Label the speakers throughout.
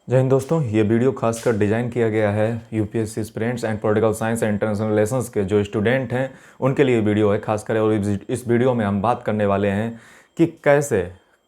Speaker 1: जय हिंद दोस्तों, ये वीडियो खासकर डिज़ाइन किया गया है UPSC aspirants and political science and international relations के जो स्टूडेंट हैं उनके लिए वीडियो है खासकर। और इस वीडियो में हम बात करने वाले हैं कि कैसे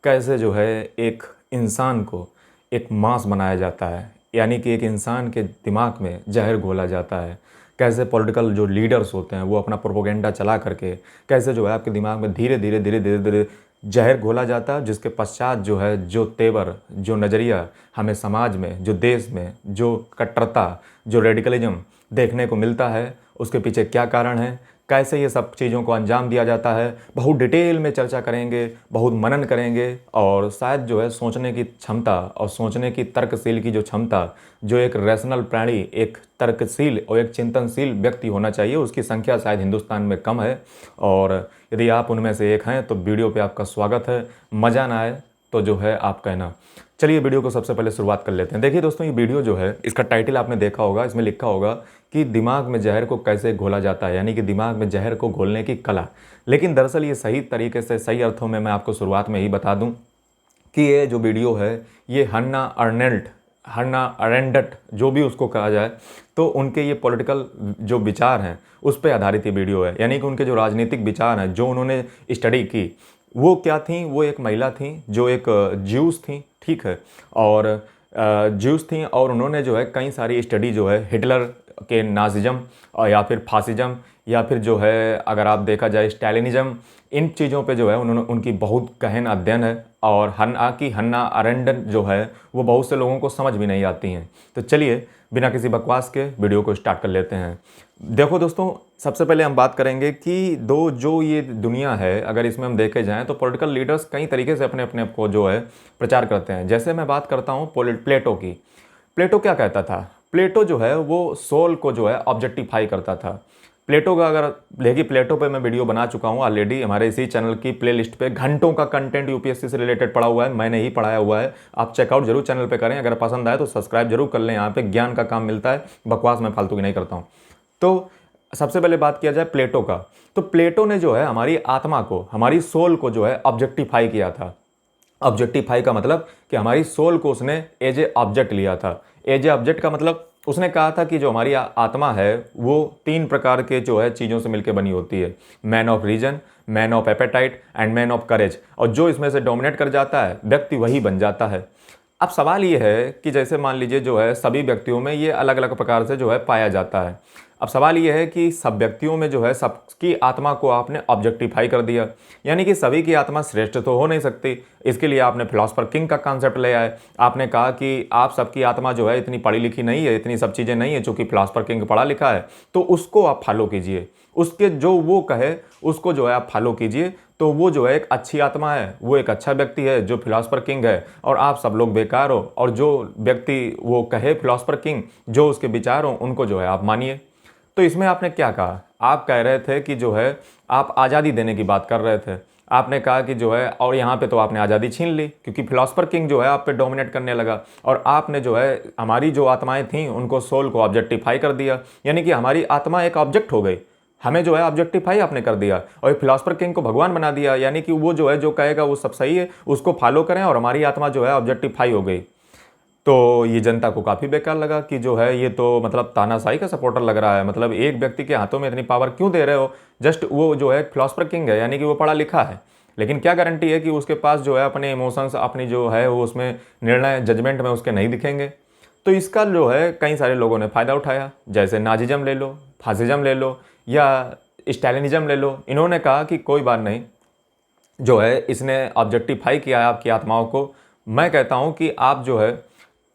Speaker 1: कैसे जो है एक इंसान को एक मांस बनाया जाता है, यानी कि एक इंसान के दिमाग में जहर घोला जाता है। कैसे पॉलिटिकल जो लीडर्स होते हैं वो अपना प्रोपोगेंडा चला करके कैसे जो है आपके दिमाग में धीरे धीरे धीरे धीरे धीरे जहर घोला जाता है, जिसके पश्चात जो है जो तेवर, जो नज़रिया हमें समाज में, जो देश में, जो कट्टरता, जो रेडिकलिज्म देखने को मिलता है, उसके पीछे क्या कारण है, कैसे ये सब चीज़ों को अंजाम दिया जाता है, बहुत डिटेल में चर्चा करेंगे, बहुत मनन करेंगे। और शायद जो है सोचने की क्षमता और सोचने की तर्कशील की जो क्षमता, जो एक रैशनल प्राणी, एक तर्कशील और एक चिंतनशील व्यक्ति होना चाहिए, उसकी संख्या शायद हिंदुस्तान में कम है। और यदि आप उनमें से एक हैं तो वीडियो पे आपका स्वागत है। मज़ा ना आए तो जो है आप कहना। चलिए वीडियो को सबसे पहले शुरुआत कर लेते हैं। देखिए दोस्तों, ये वीडियो जो है इसका टाइटल आपने देखा होगा, इसमें लिखा होगा कि दिमाग में जहर को कैसे घोला जाता है, यानी कि दिमाग में जहर को घोलने की कला। लेकिन दरअसल ये सही तरीके से, सही अर्थों में मैं आपको शुरुआत में ही बता दूं कि ये जो वीडियो है ये हन्ना अरेंडट जो भी उसको कहा जाए, तो उनके ये पॉलिटिकल जो विचार हैं उस पर आधारित ये वीडियो है। यानी कि उनके जो राजनीतिक विचार हैं, जो उन्होंने स्टडी की, वो क्या थी, वो एक महिला थी जो एक ज्यूस थी, ठीक है, और ज्यूस थी। और उन्होंने जो है कई सारी स्टडी जो है हिटलर के नाजिज्म और या फिर फासिज्म या फिर जो है अगर आप देखा जाए स्टैलिनिज्म, इन चीज़ों पे जो है उन्होंने उनकी बहुत गहन अध्ययन है। और हन्ना अरेंडट जो है वो बहुत से लोगों को समझ भी नहीं आती हैं। तो चलिए बिना किसी बकवास के वीडियो को स्टार्ट कर लेते हैं। देखो दोस्तों, सबसे पहले हम बात करेंगे कि जो ये दुनिया है, अगर इसमें हम देखे जाएं तो पॉलिटिकल लीडर्स कई तरीके से अपने अपने को जो है प्रचार करते हैं। जैसे मैं बात करता हूँ प्लेटो की। प्लेटो क्या कहता था? प्लेटो जो है वो सोल को जो है ऑब्जेक्टिफाई करता था। प्लेटो का अगर देखिए, प्लेटो पे मैं वीडियो बना चुका हूँ ऑलरेडी, हमारे इसी चैनल की प्लेलिस्ट पे घंटों का कंटेंट यूपीएससी से रिलेटेड पड़ा हुआ है, मैंने ही पढ़ाया हुआ है। आप चेकआउट जरूर चैनल पे करें, अगर पसंद आए तो सब्सक्राइब जरूर कर लें। यहाँ पे ज्ञान का काम मिलता है, बकवास मैं फालतू की नहीं करता हूँ। तो सबसे पहले बात किया जाए प्लेटो का, तो प्लेटो ने जो है हमारी आत्मा को, हमारी सोल को जो है ऑब्जेक्टिफाई किया था। ऑब्जेक्टिफाई का मतलब कि हमारी सोल को उसने एज ए ऑब्जेक्ट लिया था। एज ए ऑब्जेक्ट का मतलब उसने कहा था कि जो हमारी आत्मा है वो 3 प्रकार के जो है चीज़ों से मिलकर बनी होती है, man of reason, man of appetite and man of courage. और जो इसमें से डोमिनेट कर जाता है व्यक्ति वही बन जाता है। अब सवाल ये है कि जैसे मान लीजिए जो है सभी व्यक्तियों में ये अलग अलग प्रकार से जो है पाया जाता है। अब सवाल ये है कि सब व्यक्तियों में जो है सबकी आत्मा को आपने ऑब्जेक्टिफाई कर दिया, यानी कि सभी की आत्मा श्रेष्ठ तो हो नहीं सकती। इसके लिए आपने फिलोसफर किंग का कॉन्सेप्ट ले आए। आपने कहा कि आप सबकी आत्मा जो है इतनी पढ़ी लिखी नहीं है, इतनी सब चीज़ें नहीं है, चूंकि फिलोसफर किंग पढ़ा लिखा है तो उसको आप फॉलो कीजिए, उसके जो वो कहे उसको जो है आप फॉलो कीजिए। तो वो जो है एक अच्छी आत्मा है, वो एक अच्छा व्यक्ति है जो फिलोसफर किंग है, और आप सब लोग बेकार हो। और जो व्यक्ति वो कहे फिलोसफर किंग, जो उसके विचार हो उनको जो है आप मानिए। तो इसमें आपने क्या कहा? आप कह रहे थे कि जो है आप आज़ादी देने की बात कर रहे थे। आपने कहा कि जो है, और यहाँ पे तो आपने आज़ादी छीन ली क्योंकि फिलोसफर किंग जो है आप पे डोमिनेट करने लगा, और आपने जो है हमारी जो आत्माएं थीं उनको, सोल को ऑब्जेक्टिफाई कर दिया, यानी कि हमारी आत्मा एक ऑब्जेक्ट हो गई। हमें जो है ऑब्जेक्टिफाई आपने कर दिया और एक फिलोसफर किंग को भगवान बना दिया, यानी कि वो जो है जो कहेगा वो सब सही है, उसको फॉलो करें, और हमारी आत्मा जो है ऑब्जेक्टिफाई हो गई। तो ये जनता को काफ़ी बेकार लगा कि जो है ये तो मतलब तानाशाही का सपोर्टर लग रहा है। मतलब एक व्यक्ति के हाथों में इतनी पावर क्यों दे रहे हो? जस्ट वो जो है फिलोसफर किंग है, यानी कि वो पढ़ा लिखा है, लेकिन क्या गारंटी है कि उसके पास जो है अपने इमोशंस, अपनी जो है वो उसमें निर्णय जजमेंट में उसके नहीं दिखेंगे। तो इसका जो है कई सारे लोगों ने फ़ायदा उठाया। जैसे नाजिज्म ले लो, फासिज्म ले लो या स्टैलिनिज्म ले लो। इन्होंने कहा कि कोई बात नहीं, जो है इसने ऑब्जेक्टिफाई किया है आपकी आत्माओं को। मैं कहता हूँ कि आप जो है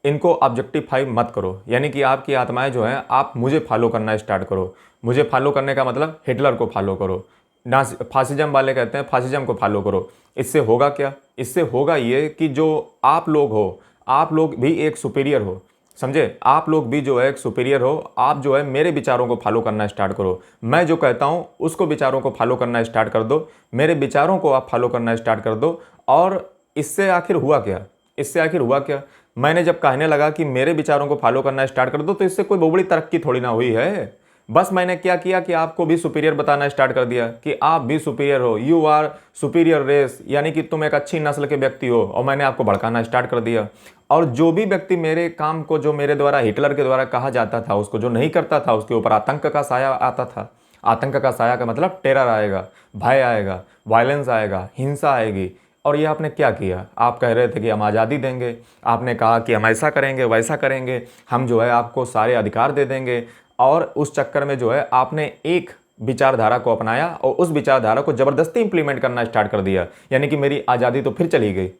Speaker 1: इनको ऑब्जेक्टिफाई मत करो, यानी कि आपकी आत्माएं जो हैं आप मुझे फॉलो करना स्टार्ट करो। मुझे फॉलो करने का मतलब हिटलर को फॉलो करो ना। फासिज्म वाले कहते हैं फासिज्म को फॉलो करो। इससे होगा क्या? इससे होगा ये कि जो आप लोग हो, आप लोग भी एक सुपीरियर हो, समझे? आप लोग भी जो है एक सुपीरियर हो। आप जो है मेरे विचारों को फॉलो करना स्टार्ट करो। मैं जो कहता हूँ उसको विचारों को फॉलो करना स्टार्ट कर दो। मेरे विचारों को आप फॉलो करना स्टार्ट कर दो। और इससे आखिर हुआ क्या? इससे आखिर हुआ क्या? मैंने जब कहने लगा कि मेरे विचारों को फॉलो करना स्टार्ट कर दो, तो इससे कोई बड़ी तरक्की थोड़ी ना हुई है। बस मैंने क्या किया कि आपको भी सुपीरियर बताना स्टार्ट कर दिया कि आप भी सुपीरियर हो, यू आर सुपीरियर रेस, यानी कि तुम एक अच्छी नस्ल के व्यक्ति हो, और मैंने आपको भड़काना स्टार्ट कर दिया। और जो भी व्यक्ति मेरे काम को, जो मेरे द्वारा हिटलर के द्वारा कहा जाता था, उसको जो नहीं करता था, उसके ऊपर आतंक का साया आता था। आतंक का साया का मतलब टेरर आएगा, भय आएगा, वायलेंस आएगा, हिंसा आएगी। और ये आपने क्या किया? आप कह रहे थे कि हम आज़ादी देंगे, आपने कहा कि हम ऐसा करेंगे, वैसा करेंगे, हम जो है आपको सारे अधिकार दे देंगे, और उस चक्कर में जो है आपने एक विचारधारा को अपनाया और उस विचारधारा को ज़बरदस्ती इंप्लीमेंट करना स्टार्ट कर दिया, यानी कि मेरी आज़ादी तो फिर चली गई।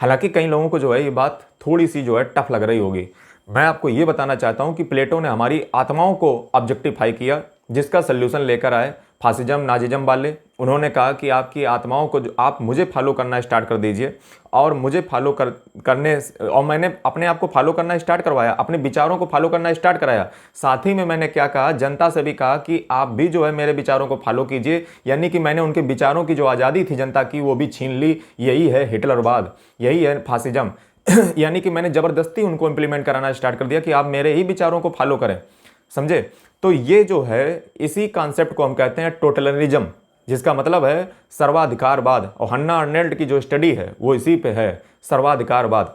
Speaker 1: हालांकि कई लोगों को जो है ये बात थोड़ी सी जो है टफ लग रही होगी। मैं आपको ये बताना चाहता हूँ कि प्लेटो ने हमारी आत्माओं को ऑब्जेक्टिफाई किया, जिसका सोल्यूशन लेकर आए फासिज्म, नाजिज्म वाले। उन्होंने कहा कि आपकी आत्माओं को, जो आप मुझे फॉलो करना स्टार्ट कर दीजिए, और मुझे फॉलो करने, और मैंने अपने आप को फॉलो करना स्टार्ट करवाया, अपने विचारों को फॉलो करना स्टार्ट कराया। साथ ही में मैंने क्या कहा, जनता से भी कहा कि आप भी जो है मेरे विचारों को फॉलो कीजिए, यानी कि मैंने उनके विचारों की जो आज़ादी थी जनता की, वो भी छीन ली। यही है हिटलरवाद, यही है फासिज्म। यानी कि मैंने ज़बरदस्ती उनको इंप्लीमेंट कराना स्टार्ट कर दिया कि आप मेरे ही विचारों को फॉलो करें, समझे? तो ये जो है, इसी कॉन्सेप्ट को हम कहते हैं टोटलिटरिज्म, जिसका मतलब है सर्वाधिकारवाद। और हन्ना अर्नेल्ट की जो स्टडी है वो इसी पे है, सर्वाधिकारवाद।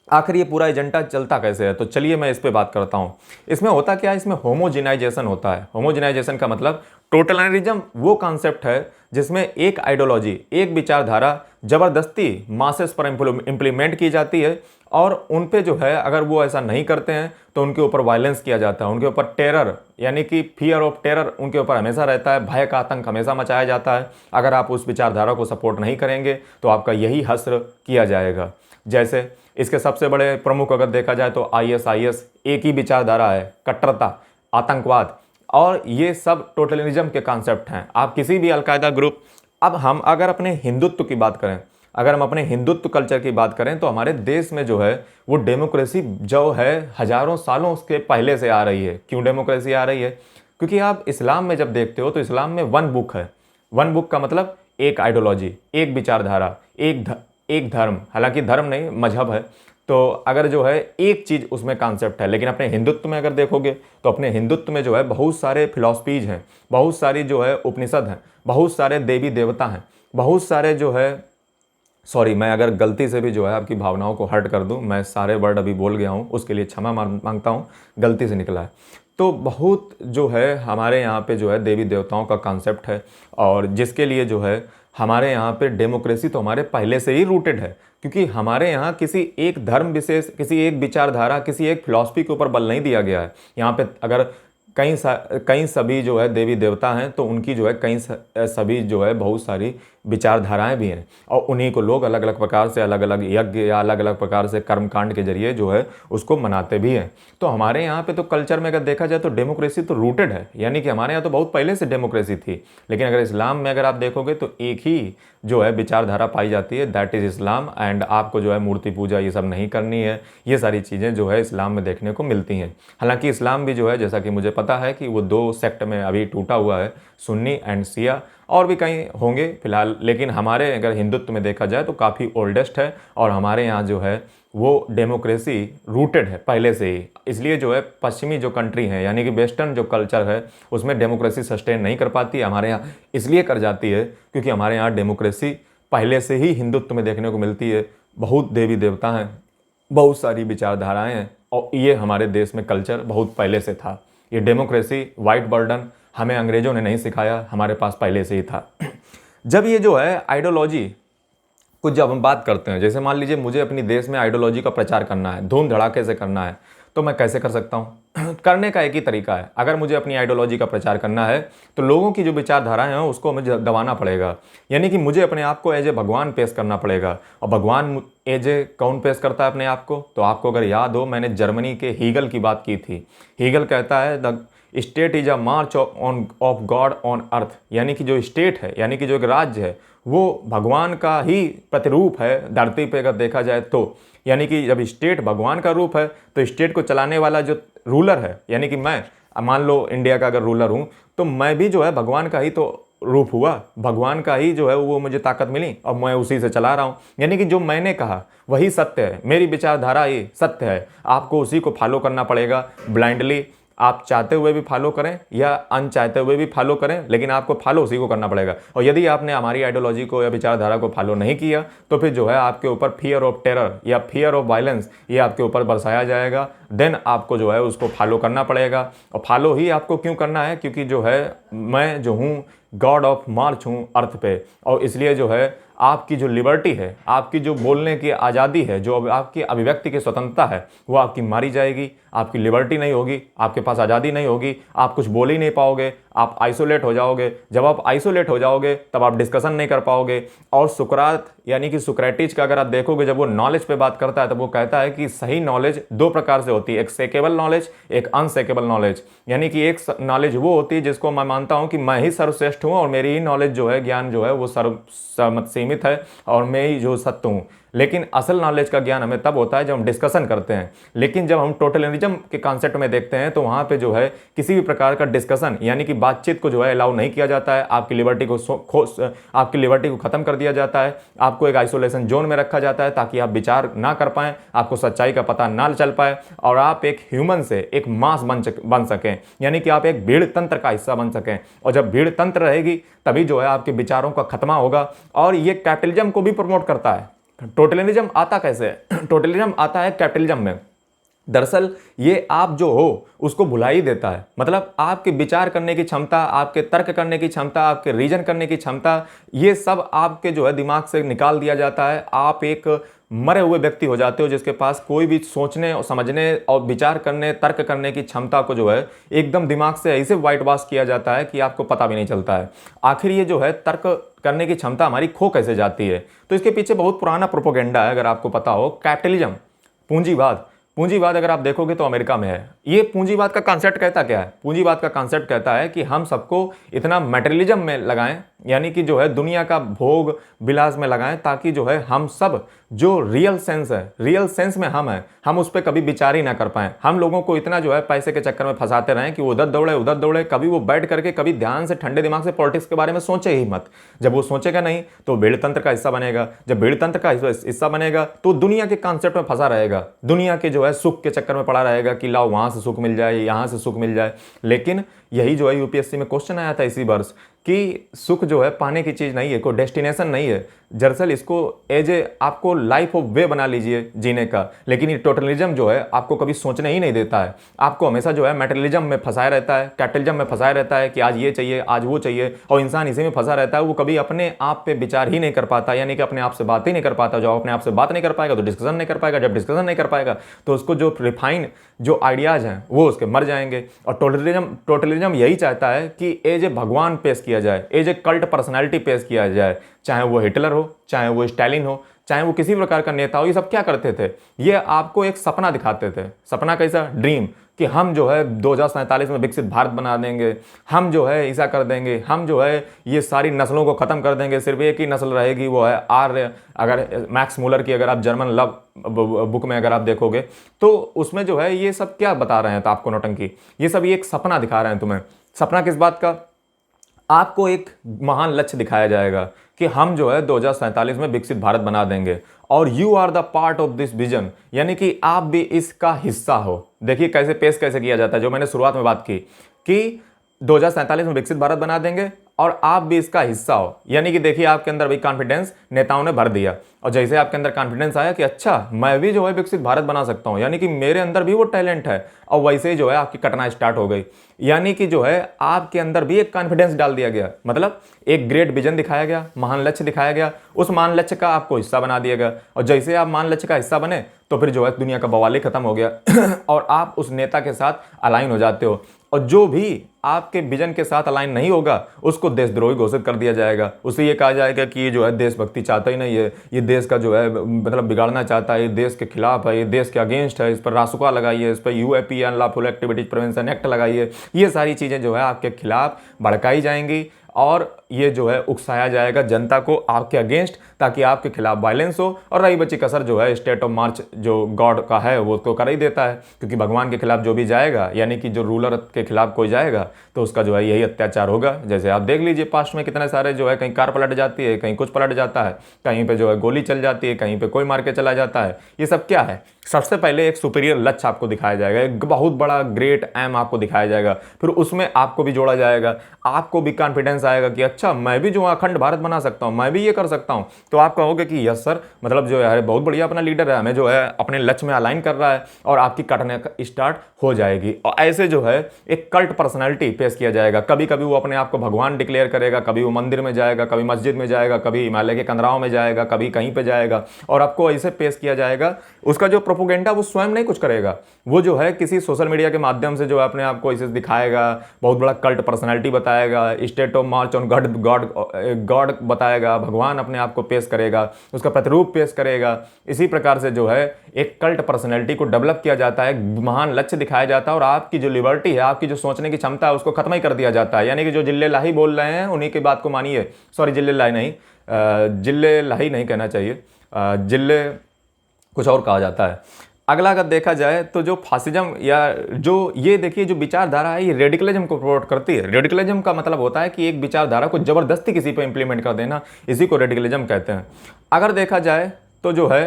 Speaker 1: आखिर ये पूरा एजेंडा चलता कैसे है? तो चलिए मैं इस पे बात करता हूँ। इसमें होता क्या है? इसमें होमोजिनाइजेशन होता है। होमोजिनाइजेशन का मतलब, टोटलिटरिज्म वो कॉन्सेप्ट है जिसमें एक आइडियोलॉजी, एक विचारधारा जबरदस्ती मासेस पर इंप्लीमेंट की जाती है, और उन पे जो है अगर वो ऐसा नहीं करते हैं तो उनके ऊपर वायलेंस किया जाता है, उनके ऊपर टेरर, यानी कि फियर ऑफ टेरर उनके ऊपर हमेशा रहता है, भय का आतंक हमेशा मचाया जाता है। अगर आप उस विचारधारा को सपोर्ट नहीं करेंगे तो आपका यही हश्र किया जाएगा। जैसे इसके सबसे बड़े प्रमुख अगर देखा जाए तो आईएसआईएस एक ही विचारधारा है, कट्टरता, आतंकवाद, और ये सब टोटलिज्म के कॉन्सेप्ट हैं। आप किसी भी अलकायदा ग्रुप, अब हम अगर अपने हिंदुत्व की बात करें, अगर हम अपने हिंदुत्व कल्चर की बात करें, तो हमारे देश में जो है वो डेमोक्रेसी जो है हजारों सालों उसके पहले से आ रही है। क्यों डेमोक्रेसी आ रही है? क्योंकि आप इस्लाम में जब देखते हो तो इस्लाम में वन बुक है। वन बुक का मतलब एक आइडियोलॉजी, एक विचारधारा, एक धर्म, हालांकि धर्म नहीं, मजहब है। तो अगर जो है एक चीज़ उसमें कॉन्सेप्ट है। लेकिन अपने हिंदुत्व में अगर देखोगे तो अपने हिंदुत्व में जो है बहुत सारे फिलॉसफीज हैं, बहुत सारी जो है उपनिषद हैं, बहुत सारे देवी देवता हैं, बहुत सारे जो है, सॉरी मैं अगर गलती से भी जो है आपकी भावनाओं को हर्ट कर दूं, मैं सारे वर्ड अभी बोल गया हूं, उसके लिए क्षमा मांगता हूं, गलती से निकला है। तो बहुत जो है हमारे यहाँ पे जो है देवी देवताओं का कॉन्सेप्ट है, और जिसके लिए जो है हमारे यहाँ पे डेमोक्रेसी तो हमारे पहले से ही रूटेड है। क्योंकि हमारे यहाँ किसी एक धर्म विशेष, किसी एक विचारधारा, किसी एक फिलॉसफी के ऊपर बल नहीं दिया गया है। यहाँ पे अगर कई सभी जो है देवी देवता हैं तो उनकी जो है सभी जो है बहुत सारी विचारधाराएं भी हैं, और उन्हीं को लोग अलग अलग प्रकार से, अलग अलग यज्ञ या अलग अलग प्रकार से कर्मकांड के जरिए जो है उसको मनाते भी हैं। तो हमारे यहाँ पे तो कल्चर में अगर देखा जाए तो डेमोक्रेसी तो रूटेड है, यानी कि हमारे यहाँ तो बहुत पहले से डेमोक्रेसी थी। लेकिन अगर इस्लाम में अगर आप देखोगे तो एक ही जो है विचारधारा पाई जाती है, दैट इज़ इस्लाम। एंड आपको जो है मूर्ति पूजा ये सब नहीं करनी है, ये सारी चीज़ें जो है इस्लाम में देखने को मिलती हैं। हालांकि इस्लाम भी जो है, जैसा कि मुझे पता है कि वो दो सेक्ट में अभी टूटा हुआ है, सुन्नी एंड शिया, और भी कहीं होंगे फिलहाल। लेकिन हमारे अगर हिंदुत्व में देखा जाए तो काफ़ी ओल्डेस्ट है, और हमारे यहाँ जो है वो डेमोक्रेसी रूटेड है पहले से ही। इसलिए जो है पश्चिमी जो कंट्री है, यानी कि वेस्टर्न जो कल्चर है, उसमें डेमोक्रेसी सस्टेन नहीं कर पाती है। हमारे यहाँ इसलिए कर जाती है क्योंकि हमारे यहाँ डेमोक्रेसी पहले से ही हिंदुत्व में देखने को मिलती है। बहुत देवी देवता हैं, बहुत सारी विचारधाराएँ हैं, और ये हमारे देश में कल्चर बहुत पहले से था। ये डेमोक्रेसी वाइट बर्डन हमें अंग्रेज़ों ने नहीं सिखाया, हमारे पास पहले से ही था। जब ये जो है आइडियोलॉजी कुछ, जब हम बात करते हैं, जैसे मान लीजिए मुझे अपनी देश में आइडियोलॉजी का प्रचार करना है, धूम धड़ाके से करना है, तो मैं कैसे कर सकता हूँ? करने का एक ही तरीका है। अगर मुझे अपनी आइडियोलॉजी का प्रचार करना है तो लोगों की जो विचारधाराएं हैं उसको मुझे दबाना पड़ेगा, यानी कि मुझे अपने आप को एज ए भगवान पेश करना पड़ेगा। और भगवान एज ए कौन पेश करता है अपने आप को? तो आपको अगर याद हो, मैंने जर्मनी के हीगल की बात की थी। हीगल कहता है the state is a March of God on earth, यानी कि जो स्टेट है, यानी कि जो एक राज्य है, वो भगवान का ही प्रतिरूप है धरती पे अगर देखा जाए तो। यानी कि जब स्टेट भगवान का रूप है तो स्टेट को चलाने वाला जो रूलर है, यानी कि मैं मान लो इंडिया का अगर रूलर हूँ, तो मैं भी जो है भगवान का ही तो रूप हुआ, भगवान का ही जो है वो मुझे ताकत मिली और मैं उसी से चला रहा हूँ। यानी कि जो मैंने कहा वही सत्य है, मेरी विचारधारा ये सत्य है, आपको उसी को फॉलो करना पड़ेगा ब्लाइंडली। आप चाहते हुए भी फॉलो करें या अनचाहते हुए भी फॉलो करें, लेकिन आपको फॉलो उसी को करना पड़ेगा। और यदि आपने हमारी आइडियोलॉजी को या विचारधारा को फॉलो नहीं किया तो फिर जो है आपके ऊपर फियर ऑफ टेरर या फियर ऑफ वायलेंस ये आपके ऊपर बरसाया जाएगा। देन आपको जो है उसको फॉलो करना पड़ेगा। और फॉलो ही आपको क्यों करना है? क्योंकि जो है मैं जो हूँ गॉड ऑफ मार्च हूँ अर्थ पे, और इसलिए जो है आपकी जो लिबर्टी है, आपकी जो बोलने की आज़ादी है, जो आपकी अभिव्यक्ति की स्वतंत्रता है, वो आपकी मारी जाएगी। आपकी लिबर्टी नहीं होगी, आपके पास आज़ादी नहीं होगी, आप कुछ बोल ही नहीं पाओगे, आप आइसोलेट हो जाओगे। जब आप आइसोलेट हो जाओगे तब आप डिस्कशन नहीं कर पाओगे। और सुकरात यानी कि सुक्रेटिस का अगर आप देखोगे, जब वो नॉलेज पे बात करता है तो वो कहता है कि सही नॉलेज दो प्रकार से होती है, एक सेकेबल नॉलेज, एक अनसेकेबल नॉलेज। यानी कि एक नॉलेज वो होती है जिसको मैं मानता हूँ कि मैं ही सर्वश्रेष्ठ हूँ और मेरी ही नॉलेज जो है, ज्ञान जो है वो सीमित है और मैं ही जो सत्य हूँ। लेकिन असल नॉलेज का ज्ञान हमें तब होता है जब हम डिस्कशन करते हैं। लेकिन जब हम टोटलिज्म के कॉन्सेप्ट में देखते हैं तो वहाँ पे जो है किसी भी प्रकार का डिस्कशन यानी कि बातचीत को जो है अलाउ नहीं किया जाता है। आपकी लिबर्टी को खत्म कर दिया जाता है। आपको एक आइसोलेशन जोन में रखा जाता है ताकि आप विचार ना कर पाएं, आपको सच्चाई का पता ना चल पाए और आप एक ह्यूमन से एक मास बन सकें, यानी कि आप एक भीड़ तंत्र का हिस्सा बन सकें। और जब भीड़ तंत्र रहेगी तभी जो है आपके विचारों का खत्मा होगा। और ये कैपिटलिज्म को भी प्रमोट करता है। टोटलिज्म आता कैसे है? टोटलिज्म आता है कैपिटलिज्म में। दरअसल ये आप जो हो उसको भुला ही देता है। मतलब आपके विचार करने की क्षमता, आपके तर्क करने की क्षमता, आपके रीजन करने की क्षमता, ये सब आपके जो है दिमाग से निकाल दिया जाता है। आप एक मरे हुए व्यक्ति हो जाते हो जिसके पास कोई भी सोचने और समझने और विचार करने, तर्क करने की क्षमता को जो है एकदम दिमाग से ऐसे वाइट वॉश किया जाता है कि आपको पता भी नहीं चलता है आखिर ये जो है तर्क करने की क्षमता हमारी खो कैसे जाती है। तो इसके पीछे बहुत पुराना प्रोपोगेंडा है, अगर आपको पता हो। कैपिटलिज्म, पूंजीवाद अगर आप देखोगे तो अमेरिका में है। ये पूंजीवाद का कॉन्सेप्ट कहता क्या है? पूंजीवाद का कॉन्सेप्ट कहता है कि हम सबको इतना मटेरियलिज्म में लगाएं, यानी कि जो है दुनिया का भोग विलास में लगाएं, ताकि जो है हम सब जो रियल सेंस है, रियल सेंस में हम उस पर कभी विचार ही ना कर पाएं। हम लोगों को इतना जो है पैसे के चक्कर में फंसाते रहें कि वो उधर दौड़े, कभी वो बैठ करके कभी ध्यान से ठंडे दिमाग से पॉलिटिक्स के बारे में सोचे ही मत। जब वो सोचेगा नहीं तो भीड़ तंत्र का हिस्सा बनेगा। जब भीड़ तंत्र का हिस्सा बनेगा तो दुनिया के कॉन्सेप्ट में फंसा रहेगा, दुनिया के जो है सुख के चक्कर में पड़ा रहेगा कि लाओ वहां से सुख मिल जाए, यहां से सुख मिल जाए। लेकिन यही जो है यूपीएससी में क्वेश्चन आया था इसी वर्ष कि सुख जो है पाने की चीज़ नहीं है, कोई डेस्टिनेशन नहीं है। दरअसल इसको एज ए आपको लाइफ ऑफ वे बना लीजिए जीने का। लेकिन ये टोटलिज्म जो है आपको कभी सोचने ही नहीं देता है, आपको हमेशा जो है मेटेरियलिज्म में फंसाया रहता है, कैपिटलिज्म में फंसाया रहता है कि आज ये चाहिए, आज वो चाहिए, और इंसान इसी में फंसा रहता है। वो कभी अपने आप पे विचार ही नहीं कर पाता, यानी कि अपने आप से बात ही नहीं कर पाता। जब अपने आप से बात नहीं कर पाएगा तो डिस्कशन नहीं कर पाएगा, जब डिस्कशन नहीं कर पाएगा तो उसको जो रिफाइन जो आइडियाज़ हैं वो उसके मर जाएंगे। और टोटलिज्म यही चाहता है कि एज ए भगवान पेश किया जाए, एज ए कल्ट पर्सनैलिटी पेश किया जाए, चाहे वो हिटलर हो, चाहे वो स्टालिन हो, चाहे वो किसी प्रकार का नेता हो। ये सब क्या करते थे? ये आपको एक सपना दिखाते थे। सपना कैसा? ड्रीम, कि हम जो है 2047 में विकसित भारत बना देंगे, हम जो है ऐसा कर देंगे, हम जो है ये सारी नस्लों को ख़त्म कर देंगे, सिर्फ एक ही नस्ल रहेगी, वो है आर्य। अगर मैक्स मूलर की अगर आप जर्मन लव बुक में अगर आप देखोगे तो उसमें जो है ये सब क्या बता रहे हैं तो आपको नौटंकी, ये सब ये एक सपना दिखा रहे हैं तुम्हें। सपना किस बात का? आपको एक महान लक्ष्य दिखाया जाएगा कि हम जो है 2047 में विकसित भारत बना देंगे और you are the part of this vision, यानी कि आप भी इसका हिस्सा हो। देखिए कैसे पेश कैसे किया जाता है, जो मैंने शुरुआत में बात की कि 2047 में विकसित भारत बना देंगे और आप भी इसका हिस्सा हो। यानी कि देखिए आपके अंदर भी कॉन्फिडेंस नेताओं ने भर दिया, और जैसे आपके अंदर कॉन्फिडेंस आया कि अच्छा मैं भी जो है विकसित भारत बना सकता हूँ, यानी कि मेरे अंदर भी वो टैलेंट है, और वैसे ही जो है आपकी कटना स्टार्ट हो गई। यानी कि जो है आपके अंदर भी एक कॉन्फिडेंस डाल दिया गया, मतलब एक ग्रेट विजन दिखाया गया, महान लक्ष्य दिखाया गया, उस महान लक्ष्य का आपको हिस्सा बना दिया गया। और जैसे आप महान लक्ष्य का हिस्सा बने तो फिर जो है दुनिया का बवाल ही खत्म हो गया और आप उस नेता के साथ अलाइन हो जाते हो। और जो भी आपके विजन के साथ अलाइन नहीं होगा उसको देशद्रोही घोषित कर दिया जाएगा। उसे ये कहा जाएगा कि ये जो है देशभक्ति चाहता ही नहीं है, ये देश का जो है मतलब बिगाड़ना चाहता है, ये देश के खिलाफ है, ये देश के अगेंस्ट है, इस पर रासुका लगाइए, इस पर UAP unlawful activities prevention act लगाइए। ये सारी चीज़ें जो है आपके खिलाफ भड़काई जाएंगी और ये जो है उकसाया जाएगा जनता को आपके अगेंस्ट, ताकि आपके खिलाफ वायलेंस हो। और रही बची कसर जो है स्टेट ऑफ मार्च जो गॉड का है वो तो कर ही देता है, क्योंकि भगवान के खिलाफ जो भी जाएगा, यानी कि जो रूलर के खिलाफ कोई जाएगा तो उसका जो है यही अत्याचार होगा। जैसे आप देख लीजिए पास्ट में कितने सारे जो है, कहीं कार पलट जाती है, कहीं कुछ पलट जाता है, कहीं पे जो है गोली चल जाती है, कहीं पे कोई मार के चला जाता है। ये सब क्या है? सबसे पहले एक सुपीरियर लक्ष्य आपको दिखाया जाएगा, एक बहुत बड़ा ग्रेट एम आपको दिखाया जाएगा, फिर उसमें आपको भी जोड़ा जाएगा, आपको भी कॉन्फिडेंस आएगा कि अच्छा मैं भी जो अखंड भारत बना सकता हूं, मैं भी ये कर सकता हूं। तो आप कहोगे कि यस सर, मतलब जो है बहुत बढ़िया अपना लीडर है, हमें जो है अपने लक्ष्य में अलाइन कर रहा है, और आपकी कटने स्टार्ट हो जाएगी। और ऐसे जो है एक कल्ट पर्सनैलिटी पेश किया जाएगा। कभी कभी वो अपने आप को भगवान डिक्लेयर करेगा, कभी वो मंदिर में जाएगा, कभी मस्जिद में जाएगा, कभी हिमालय के कंदराओं में जाएगा, कभी कहीं पे जाएगा, और आपको ऐसे पेश किया जाएगा। उसका जो प्रोपोगेंडा वो स्वयं नहीं कुछ करेगा, वो जो है किसी सोशल मीडिया के माध्यम से जो है अपने आप को इसे दिखाएगा, बहुत बड़ा कल्ट पर्सनैलिटी बताएगा, state of march on God God God बताएगा, भगवान अपने आप को पेश करेगा, उसका प्रतिरूप पेश करेगा। इसी प्रकार से जो है एक कल्ट पर्सनैलिटी को डेवलप किया जाता है, महान लक्ष्य दिखाया जाता है, और आपकी जो लिबर्टी है, आपकी जो सोचने की क्षमता है, उसको खत्म ही कर दिया जाता है। यानी कि जो जिल्ले लाही बोल रहे हैं उन्हीं की बात को मानिए, सॉरी जिल्ले लाही नहीं, जिल्ले लाही नहीं कहना चाहिए, जिल्ले कुछ और कहा जाता है। अगला अगर देखा जाए तो जो फासिज्म या जो ये देखिए जो विचारधारा है, ये रेडिकलिज्म को प्रमोट करती है। रेडिकलिज्म का मतलब होता है कि एक विचारधारा को जबरदस्ती किसी पर इंप्लीमेंट कर देना, इसी को रेडिकलिज्म कहते हैं। अगर देखा जाए तो जो है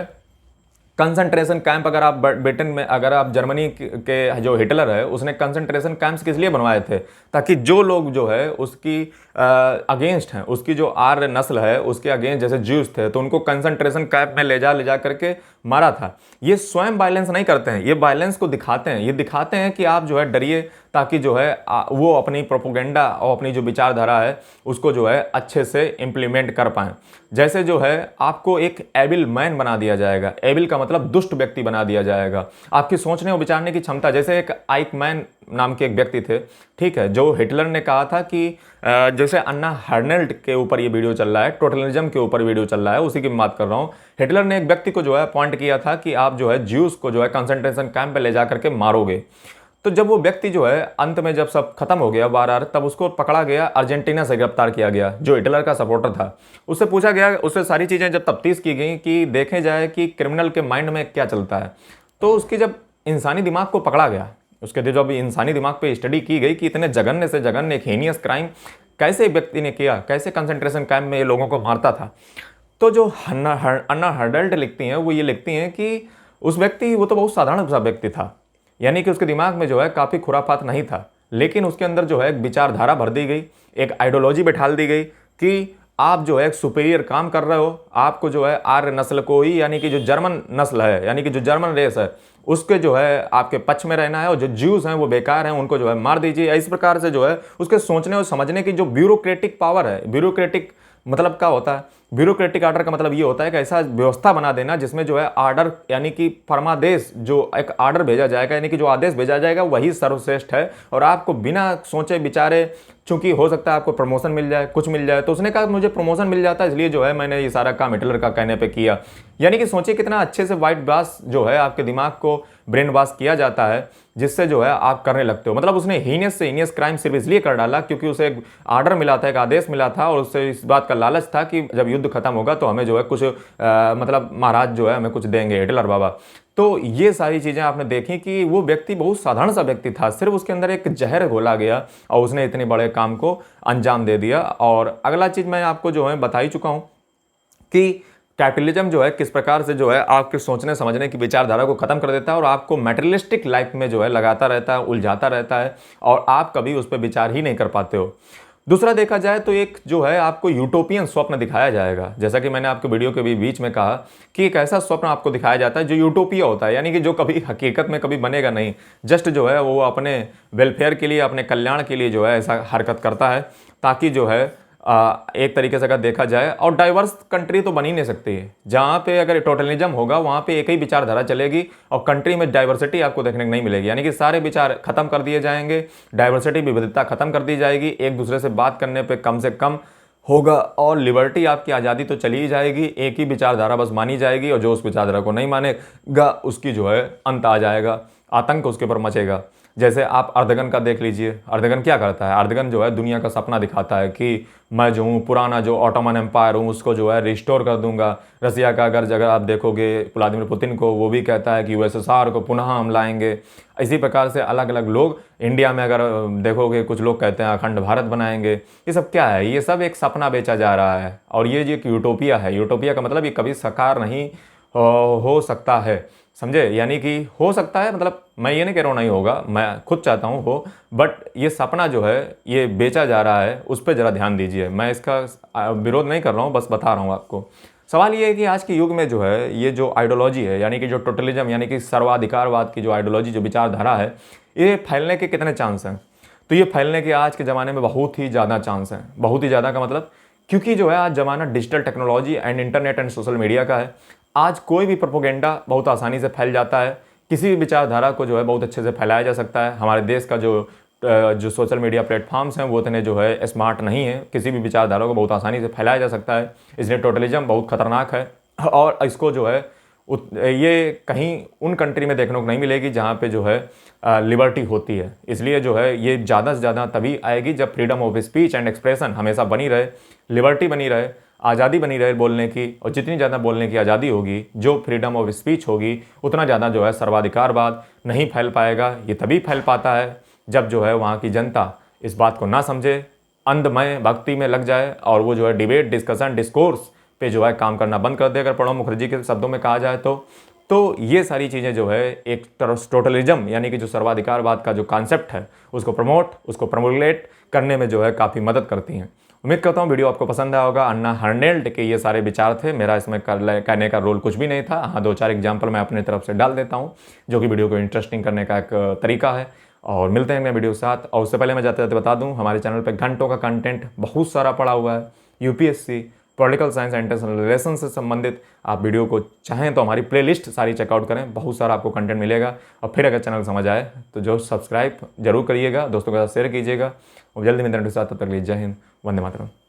Speaker 1: कंसंट्रेशन कैंप, अगर आप ब्रिटेन में, अगर आप जर्मनी के जो हिटलर है उसने कंसंट्रेशन कैंप्स किस लिए बनवाए थे? ताकि जो लोग जो है उसकी अगेंस्ट हैं, उसकी जो आर्य नस्ल है उसके अगेंस्ट, जैसे ज्यूस थे तो उनको कंसंट्रेशन कैंप में ले जा करके मारा था। ये स्वयं वायलेंस नहीं करते हैं, ये वायलेंस को दिखाते हैं। ये दिखाते हैं कि आप जो है डरिए, ताकि जो है वो अपनी प्रोपोगेंडा और अपनी जो विचारधारा है उसको जो है अच्छे से इंप्लीमेंट कर पाएं। जैसे जो है आपको एक एबिल मैन बना दिया जाएगा, एबिल का मतलब दुष्ट व्यक्ति बना दिया जाएगा। आपकी सोचने और विचारने की क्षमता, जैसे एक आइक मैन नाम के एक व्यक्ति थे, ठीक है, जो हिटलर ने कहा था कि जैसे अन्ना हर्नेल्ट के ऊपर ये वीडियो चल रहा है, टोटलिज्म के ऊपर वीडियो चल रहा है, उसी की बात कर रहा हूँ। हिटलर ने एक व्यक्ति को जो है अपॉइंट किया था कि आप जो है ज्यूस को जो है कंसंट्रेशन कैंप पे ले जा करके मारोगे। तो जब वो व्यक्ति जो है अंत में जब सब खत्म हो गया वार, तब उसको पकड़ा गया, अर्जेंटीना से गिरफ्तार किया गया, जो हिटलर का सपोर्टर था। उससे पूछा गया, उससे सारी चीज़ें जब तफ्तीश की गई कि देखे जाए कि क्रिमिनल के माइंड में क्या चलता है, तो उसकी जब इंसानी दिमाग को पकड़ा गया, उसके जब इंसानी दिमाग पे स्टडी की गई कि इतने जघन्य से जघन्य एक हीनियस क्राइम कैसे व्यक्ति ने किया, कैसे कंसंट्रेशन कैंप में ये लोगों को मारता था। तो जो अन्ना हर्नेल्ट लिखती हैं वो ये लिखती हैं कि उस व्यक्ति, वो तो बहुत साधारण सा व्यक्ति था, यानी कि उसके दिमाग में जो है काफ़ी खुराफात नहीं था, लेकिन उसके अंदर जो है एक विचारधारा भर दी गई, एक आइडियोलॉजी बैठाल दी गई कि आप जो है एक सुपीरियर काम कर रहे हो, आपको जो है आर्य नस्ल को ही, यानी कि जो जर्मन नस्ल है, यानी कि जो जर्मन रेस है, उसके जो है आपके पक्ष में रहना है, और जो ज्यूस हैं वो बेकार हैं, उनको जो है मार दीजिए। इस प्रकार से जो है उसके सोचने और समझने की जो ब्यूरोक्रेटिक पावर है, ब्यूरोक्रेटिक मतलब क्या होता है, ब्यूरोक्रेटिक आर्डर का मतलब ये होता है कि ऐसा व्यवस्था बना देना जिसमें जो है आर्डर, यानी कि फरमादेश, जो एक आर्डर भेजा जाएगा, यानी कि जो आदेश भेजा जाएगा वही सर्वश्रेष्ठ है, और आपको बिना सोचे विचारे, चूंकि हो सकता है आपको प्रमोशन मिल जाए, कुछ मिल जाए, तो उसने कहा मुझे प्रमोशन मिल जाता है, इसलिए जो है मैंने ये सारा काम हिटलर का कहने पे किया। यानी कि सोचिए कितना अच्छे से वाइट वॉश जो है आपके दिमाग को ब्रेन वॉश किया जाता है, जिससे जो है आप करने लगते हो। मतलब उसने हीनियस से हीनियस क्राइम सिर्फ इसलिए कर डाला क्योंकि उसे एक आर्डर मिला था, एक आदेश मिला था, और उससे इस बात का लालच था कि जब युद्ध खत्म होगा तो हमें जो है कुछ मतलब महाराज जो है हमें कुछ देंगे, हिटलर बाबा। तो ये सारी चीज़ें आपने देखी कि वो व्यक्ति बहुत साधारण सा व्यक्ति था, सिर्फ उसके अंदर एक जहर घोला गया और उसने इतने बड़े काम को अंजाम दे दिया। और अगला चीज़ मैं आपको जो है बता ही चुका हूँ कि कैपिटलिज्म जो है किस प्रकार से जो है आपके सोचने समझने की विचारधारा को खत्म कर देता है और आपको मैटेरियलिस्टिक लाइफ में जो है लगाता रहता है, उलझाता रहता है, और आप कभी उस पर विचार ही नहीं कर पाते हो। दूसरा देखा जाए तो एक जो है आपको यूटोपियन स्वप्न दिखाया जाएगा, जैसा कि मैंने आपके वीडियो के भी बीच में कहा कि एक ऐसा स्वप्न आपको दिखाया जाता है जो यूटोपिया होता है, यानी कि जो कभी हकीकत में कभी बनेगा नहीं, जस्ट जो है वो अपने वेलफेयर के लिए, अपने कल्याण के लिए जो है ऐसा हरकत करता है, ताकि जो है एक तरीके से अगर देखा जाए, और डाइवर्स कंट्री तो बन ही नहीं सकती है। जहाँ पे अगर टोटलिज्म होगा वहाँ पे एक ही विचारधारा चलेगी और कंट्री में डाइवर्सिटी आपको देखने को नहीं मिलेगी, यानी कि सारे विचार खत्म कर दिए जाएंगे, डाइवर्सिटी विविधता खत्म कर दी जाएगी, एक दूसरे से बात करने पे कम से कम होगा, और लिबर्टी आपकी आज़ादी तो चली ही जाएगी, एक ही विचारधारा बस मानी जाएगी, और जो उस विचारधारा को नहीं मानेगा उसकी जो है अंत आ जाएगा। आतंक उसके ऊपर मचेगा। जैसे आप अर्दगन का देख लीजिए, अर्दगन क्या करता है, अर्दगन जो है दुनिया का सपना दिखाता है कि मैं जो हूँ पुराना जो ऑटोमन एम्पायर हूँ उसको जो है रिस्टोर कर दूंगा। रसिया का अगर जगह आप देखोगे व्लादिमीर पुतिन को, वो भी कहता है कि यूएसएसआर को पुनः हम लाएंगे। इसी प्रकार से अलग अलग लोग इंडिया में अगर देखोगे कुछ लोग कहते हैं अखंड भारत बनाएंगे। ये सब क्या है, ये सब एक सपना बेचा जा रहा है और ये जो एक यूटोपिया है, यूटोपिया का मतलब ये कभी साकार नहीं हो सकता है, समझे। यानी कि हो सकता है, मतलब मैं ये नहीं कह रहा हूँ नहीं होगा, मैं खुद चाहता हूँ हो, बट ये सपना जो है ये बेचा जा रहा है, उस पर ज़रा ध्यान दीजिए। मैं इसका विरोध नहीं कर रहा हूँ, बस बता रहा हूँ आपको। सवाल ये है कि आज के युग में जो है ये जो आइडियोलॉजी है, यानी कि जो टोटलिज्म यानी कि सर्वाधिकारवाद की जो आइडियोलॉजी जो विचारधारा है, ये फैलने के कितने चांस हैं। तो ये फैलने के आज के ज़माने में बहुत ही ज़्यादा चांस हैं। बहुत ही ज़्यादा का मतलब क्योंकि जो है आज ज़माना digital technology and internet and social media का है। आज कोई भी प्रोपोगेंडा बहुत आसानी से फैल जाता है। किसी भी विचारधारा को जो है बहुत अच्छे से फैलाया जा सकता है। हमारे देश का जो सोशल मीडिया प्लेटफॉर्म्स हैं वो इतने जो है स्मार्ट नहीं है, किसी भी विचारधारा को बहुत आसानी से फैलाया जा सकता है। इसलिए टोटलिज्म बहुत खतरनाक है और इसको जो है ये कहीं उन कंट्री में देखने को नहीं मिलेगी जहाँ पे जो है लिबर्टी होती है। इसलिए जो है ये ज़्यादा से ज़्यादा तभी आएगी जब freedom of speech and expression हमेशा बनी रहे, लिबर्टी बनी रहे, आज़ादी बनी रहे बोलने की। और जितनी ज़्यादा बोलने की आज़ादी होगी, जो फ्रीडम ऑफ स्पीच होगी, उतना ज़्यादा जो है सर्वाधिकारवाद नहीं फैल पाएगा। ये तभी फैल पाता है जब जो है वहाँ की जनता इस बात को ना समझे, अंधमय भक्ति में लग जाए और वो जो है डिबेट, डिस्कशन, डिस्कोर्स पे जो है काम करना बंद कर दे। अगर प्रणब मुखर्जी के शब्दों में कहा जाए तो ये सारी चीज़ें जो है एक टोटलिज्म यानी कि जो सर्वाधिकारवाद का जो कॉन्सेप्ट है उसको प्रमोट, उसको प्रमोलेट करने में जो है काफ़ी मदद करती हैं। उम्मीद करता हूँ वीडियो आपको पसंद आया होगा। अन्ना हर्नेल्ट के ये सारे विचार थे, मेरा इसमें कहने का रोल कुछ भी नहीं था। हाँ, 2-4 एग्जाम्पल मैं अपने तरफ से डाल देता हूँ जो कि वीडियो को इंटरेस्टिंग करने का एक तरीका है। और मिलते हैं नए वीडियो के साथ। और उससे पहले मैं जाते जाते बता दूँ, हमारे चैनल पर घंटों का कंटेंट बहुत सारा पड़ा हुआ है। UPSC, political science and international relation से संबंधित आप वीडियो को चाहें तो हमारी प्लेलिस्ट सारी चेकआउट करें, बहुत सारा आपको कंटेंट मिलेगा। और फिर अगर चैनल समझ आए तो जो सब्सक्राइब जरूर करिएगा, दोस्तों के साथ शेयर कीजिएगा। और जल्दी मिलते हैं, तब तक के लिए जय हिंद, वंदे मातरम।